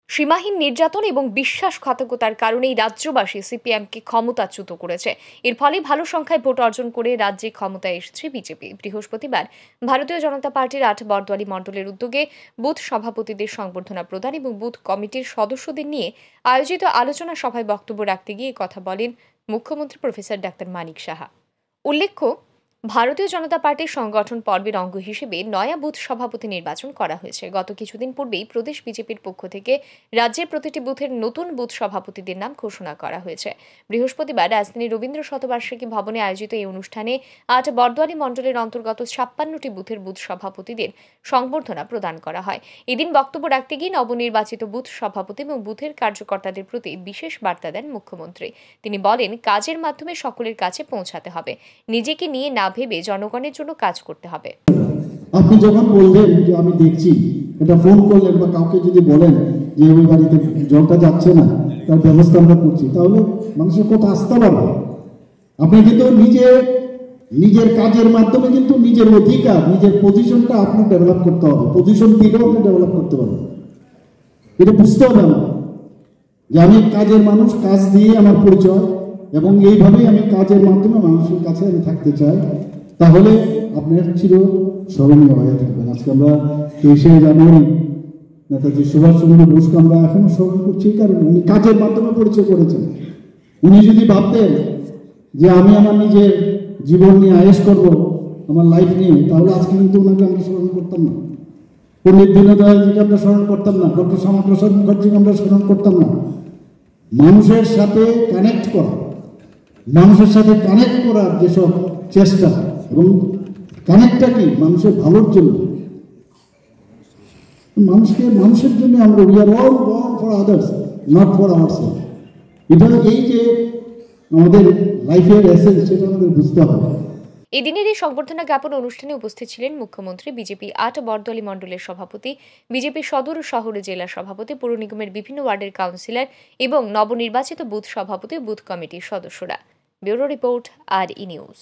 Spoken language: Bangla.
সীমাহীন নির্যাতন এবং বিশ্বাসঘাতকতার কারণেই রাজ্যবাসী সিপিএমকে ক্ষমতাচ্যুত করেছে। এর ফলে ভালো সংখ্যায় ভোট অর্জন করে রাজ্যে ক্ষমতায় এসেছে বিজেপি। বৃহস্পতিবার ভারতীয় জনতা পার্টির ৮ বরদোয়ালি মণ্ডলের উদ্যোগে বুথ সভাপতিদের সংবর্ধনা প্রদান এবং বুথ কমিটির সদস্যদের নিয়ে আয়োজিত আলোচনা সভায় বক্তব্য রাখতে গিয়ে কথা বলেন মুখ্যমন্ত্রী প্রফেসর ডাক্তার মানিক সাহা। উল্লেখ্য, ভারতীয় জনতা পার্টির সংগঠন পর্বের অঙ্গ হিসেবে নয়া বুথ সভাপতি নির্বাচন করা হয়েছে। গত কিছুদিন পূর্বেই প্রদেশ বিজেপির পক্ষ থেকে রাজ্যের প্রতিটি বুথের নতুন বুথ সভাপতিদের নাম ঘোষণা করা হয়েছে। বৃহস্পতিবার রাজধানীর রবীন্দ্র শতবার্ষিকী ভবনে আয়োজিত এই অনুষ্ঠানে ৮ বরদোয়ালি মণ্ডলের অন্তর্গত ৫৬টি বুথের বুথ সভাপতিদের সংবর্ধনা প্রদান করা হয়। এদিন বক্তব্য রাখতে গিয়ে নবনির্বাচিত বুথ সভাপতি এবং বুথের কার্যকর্তাদের প্রতি বিশেষ বার্তা দেন মুখ্যমন্ত্রী। তিনি বলেন, কাজের মাধ্যমে সকলের কাছে পৌঁছাতে হবে, নিজেকে নিয়ে না ভেবে জনগণের জন্য কাজ করতে হবে। আপনি যখন বললেন যে আমি দেখছি, এটা ফোন করলেন বা কাউকে যদি বলেন যে ওই বাড়িতে জলটা যাচ্ছে না, তার ব্যবস্থা আমরা করছি, তাহলে মানুষের কথা আসতে পারবে। আপনি কিন্তু নিজের কাজের মাধ্যমে কিন্তু নিজের অধিকার, নিজের পজিশনটা আপনি ডেভেলপ করতে হবে। পজিশন দিলেও আপনি ডেভেলপ করতে পারবেন। এটা বুঝতে হবে আমার, যে আমি কাজের মানুষ, কাজ দিয়ে আমার পরিচয়, এবং এইভাবেই আমি কাজের মাধ্যমে মানুষের কাছে আমি থাকতে চাই। তাহলে আপনার চির স্মরণীয় হয়ে থাকবেন। আজকে আমরা ২৩শে জানুয়ারি নেতাজি সুভাষচন্দ্র বোসকে আমরা এখনো স্মরণ করছি, কারণ উনি কাজের মাধ্যমে পরিচয় করেছেন। উনি যদি ভাবতেন যে আমি আমার নিজের জীবন নিয়ে আয়েশ করব, আমার লাইফ নিয়ে, তাহলে আজকে কিন্তু ওনাকে আমরা স্মরণ করতাম না। পণ্ডিত দীনদয়ালজিকে আমরা স্মরণ করতাম না, ডক্টর শ্যামাপ্রসাদ মুখার্জিকে আমরা স্মরণ করতাম না। মানুষের সাথে কানেক্ট করা, মানুষের সাথে কানেক্ট করার যেসব চেষ্টা, এবং কানেক্টটা কি মানুষের ভালোর জন্য, মানুষের জন্য আমরা we are all born for others, not for ourself. এটা এই যে আমাদের লাইফের এসেন্স, সেটা আমাদের বুঝতে হবে। এদিনের এই সংবর্ধনা জ্ঞাপন অনুষ্ঠানে উপস্থিত ছিলেন মুখ্যমন্ত্রী, বিজেপি ৮ বরদোয়ালি মণ্ডলের সভাপতি, বিজেপি সদর শহর জেলা সভাপতি, পৌর নিগমের বিভিন্ন ওয়ার্ডের কাউন্সিলর এবং নবনির্বাচিত বুথ সভাপতি ও বুথ কমিটির সদস্যরা। ব্যুরো রিপোর্ট, আর ই নিউজ।